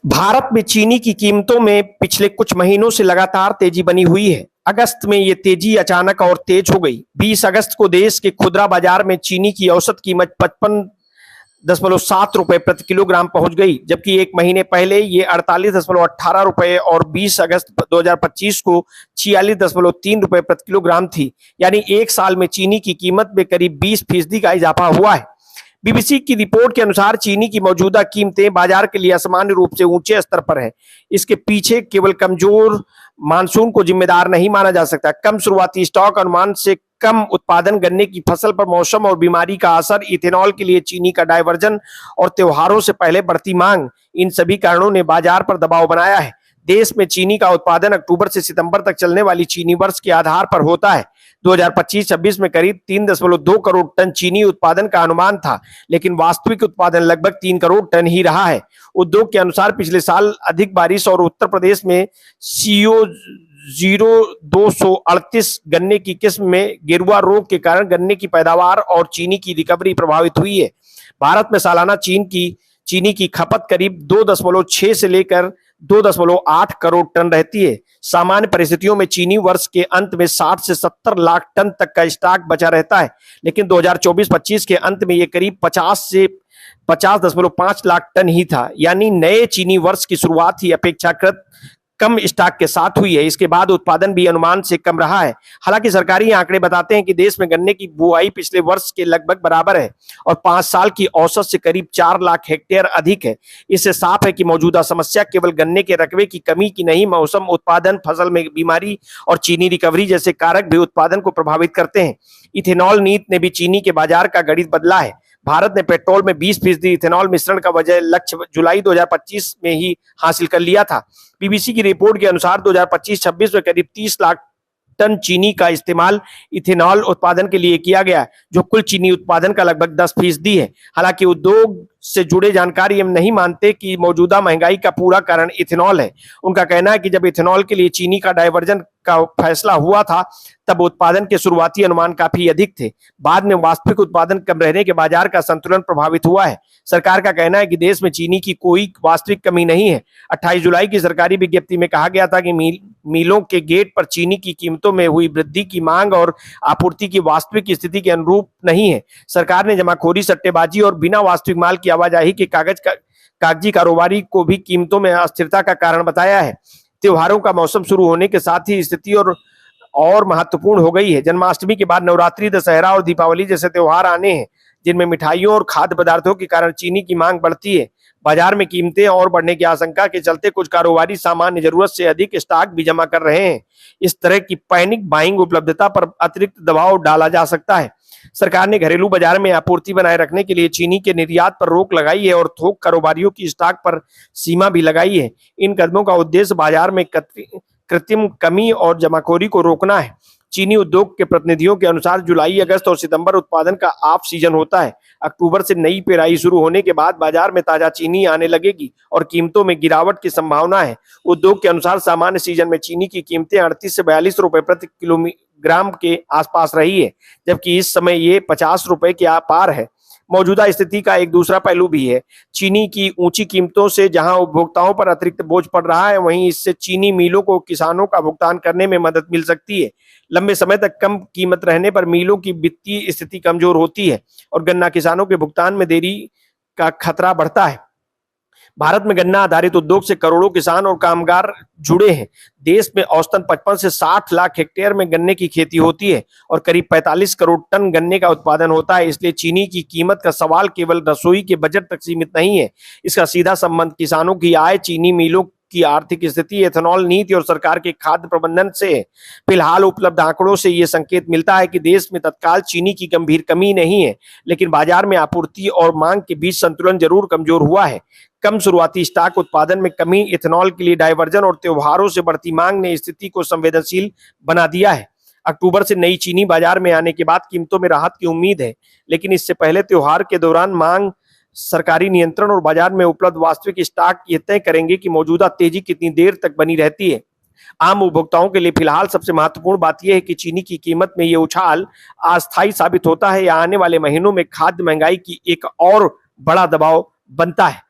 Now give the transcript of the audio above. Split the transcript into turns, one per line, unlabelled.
भारत में चीनी की कीमतों में पिछले कुछ महीनों से लगातार तेजी बनी हुई है। अगस्त में ये तेजी अचानक और तेज हो गई। 20 अगस्त को देश के खुदरा बाजार में चीनी की औसत कीमत 55.7 रुपए प्रति किलोग्राम पहुंच गई, जबकि एक महीने पहले ये 48.18 रुपए और 20 अगस्त 2025 को 46.3 रुपए प्रति किलोग्राम थी। यानी एक साल में चीनी की कीमत में करीब 20% का इजाफा हुआ है। बीबीसी की रिपोर्ट के अनुसार चीनी की मौजूदा कीमतें बाजार के लिए असामान्य रूप से ऊंचे स्तर पर है। इसके पीछे केवल कमजोर मानसून को जिम्मेदार नहीं माना जा सकता। कम शुरुआती स्टॉक, अनुमान से कम उत्पादन, गन्ने की फसल पर मौसम और बीमारी का असर, इथेनॉल के लिए चीनी का डायवर्जन और त्योहारों से पहले बढ़ती मांग, इन सभी कारणों ने बाजार पर दबाव बनाया है। देश में चीनी का उत्पादन अक्टूबर से सितंबर तक चलने वाली चीनी वर्ष के आधार पर होता है। 2025-26 में करीब 3.2 करोड़ टन चीनी उत्पादन का अनुमान था, लेकिन वास्तविक उत्पादन लगभग 3 करोड़ टन ही रहा है। उद्योग के अनुसार पिछले साल अधिक बारिश और उत्तर प्रदेश में CO 0238 गन्ने की किस्म में गेरुआ रोग के कारण गन्ने की पैदावार और चीनी की रिकवरी प्रभावित हुई है। भारत में सालाना चीनी की खपत करीब 2.6 से लेकर 2.8 करोड़ टन रहती है। सामान्य परिस्थितियों में चीनी वर्ष के अंत में 60 से 70 लाख टन तक का स्टॉक बचा रहता है, लेकिन 2024-25 के अंत में यह करीब 50 से 50.5 लाख टन ही था। यानी नए चीनी वर्ष की शुरुआत ही अपेक्षाकृत कम स्टॉक के साथ हुई है। इसके बाद उत्पादन भी अनुमान से कम रहा है। हालांकि सरकारी आंकड़े बताते हैं कि देश में गन्ने की बुआई पिछले वर्ष के लगभग बराबर है और 5 साल की औसत से करीब 4 लाख हेक्टेयर अधिक है। इससे साफ है कि मौजूदा समस्या केवल गन्ने के रकबे की कमी की नहीं, मौसम, उत्पादन, फसल में बीमारी और चीनी रिकवरी जैसे कारक भी उत्पादन को प्रभावित करते हैं। इथेनॉल नीति ने भी चीनी के बाजार का गणित बदला है। भारत ने पेट्रोल में 20% इथेनॉल मिश्रण का वजह लक्ष्य जुलाई 2025 में ही हासिल कर लिया था। बीबीसी की रिपोर्ट के अनुसार 2025-26 में करीब 30 लाख टन चीनी का इस्तेमाल इथेनॉल उत्पादन के लिए किया गया, जो कुल चीनी उत्पादन का लगभग 10% है। हालांकि उद्योग से जुड़े जानकारी हम नहीं मानते कि मौजूदा महंगाई का पूरा कारण इथेनॉल है। उनका कहना है कि जब इथेनॉल के लिए चीनी का डायवर्जन का फैसला हुआ था, तब उत्पादन के शुरुआती अनुमान काफी अधिक थे। बाद में वास्तविक उत्पादन कम रहने के बाजार का संतुलन प्रभावित हुआ है। सरकार का कहना है कि देश में चीनी की कोई वास्तविक कमी नहीं है। 28 जुलाई की सरकारी विज्ञप्ति में कहा गया था कि मिलों के गेट पर चीनी की कीमतों में हुई वृद्धि की मांग और आपूर्ति की वास्तविक स्थिति के अनुरूप नहीं है। सरकार ने जमाखोरी, सट्टेबाजी और बिना वास्तविक माल की आवाजाही के कागजी कारोबारी को भी कीमतों में अस्थिरता का कारण बताया है। त्योहारों का मौसम शुरू होने के साथ ही स्थिति और महत्वपूर्ण हो गई है। जन्माष्टमी के बाद नवरात्रि, दशहरा और दीपावली जैसे त्योहार आने हैं, जिनमें मिठाइयों और खाद्य पदार्थों के कारण चीनी की मांग बढ़ती है। बाजार में कीमतें और बढ़ने की आशंका के चलते कुछ कारोबारी सामान्य जरूरत से अधिक स्टॉक भी जमा कर रहे हैं। इस तरह की पैनिक बाइंग उपलब्धता पर अतिरिक्त दबाव डाला जा सकता है। सरकार ने घरेलू बाजार में आपूर्ति बनाए रखने के लिए चीनी के निर्यात पर रोक लगाई है और थोक कारोबारियों की स्टॉक पर सीमा भी लगाई है। इन कदमों का उद्देश्य बाजार में कृत्रिम कमी और जमाखोरी को रोकना है। चीनी उद्योग के प्रतिनिधियों के अनुसार जुलाई, अगस्त और सितंबर उत्पादन का ऑफ सीजन होता है। अक्टूबर से नई पेराई शुरू होने के बाद बाजार में ताजा चीनी आने लगेगी और कीमतों में गिरावट की संभावना है। उद्योग के अनुसार सामान्य सीजन में चीनी की कीमतें 38 से 42 रुपए प्रति किलोग्राम के आसपास रही है, जबकि इस समय ये 50 रुपए के पार है। मौजूदा स्थिति का एक दूसरा पहलू भी है। चीनी की ऊंची कीमतों से जहां उपभोक्ताओं पर अतिरिक्त बोझ पड़ रहा है, वहीं इससे चीनी मिलों को किसानों का भुगतान करने में मदद मिल सकती है। लंबे समय तक कम कीमत रहने पर मिलों की वित्तीय स्थिति कमजोर होती है और गन्ना किसानों के भुगतान में देरी का खतरा बढ़ता है। भारत में गन्ना आधारित उद्योग से करोड़ों किसान और कामगार जुड़े हैं। देश में औसतन 55 से 60 लाख हेक्टेयर में गन्ने की खेती होती है और करीब 45 करोड़ टन गन्ने का उत्पादन होता है। इसलिए चीनी की कीमत का सवाल केवल रसोई के बजट तक सीमित नहीं है। इसका सीधा संबंध किसानों की आय, चीनी मिलों की आर्थिक स्थिति, एथेनॉल नीति और सरकार के खाद्य प्रबंधन से है। फिलहाल उपलब्ध आंकड़ों से यह संकेत मिलता है कि देश में तत्काल चीनी की गंभीर कमी नहीं है, लेकिन बाजार में आपूर्ति और मांग के बीच संतुलन जरूर कमजोर हुआ है। कम शुरुआती स्टॉक, उत्पादन में कमी, इथेनॉल के लिए डायवर्जन और त्योहारों से बढ़ती मांग ने स्थिति को संवेदनशील बना दिया है। अक्टूबर से नई चीनी बाजार में आने के बाद कीमतों में राहत की उम्मीद है, लेकिन इससे पहले त्योहार के दौरान मांग, सरकारी नियंत्रण और बाजार में उपलब्ध वास्तविक स्टॉक ये तय करेंगे कि मौजूदा तेजी कितनी देर तक बनी रहती है। आम उपभोक्ताओं के लिए फिलहाल सबसे महत्वपूर्ण बात यह है कि चीनी की कीमत में ये उछाल अस्थायी साबित होता है या आने वाले महीनों में खाद्य महंगाई की एक और बड़ा दबाव बनता है।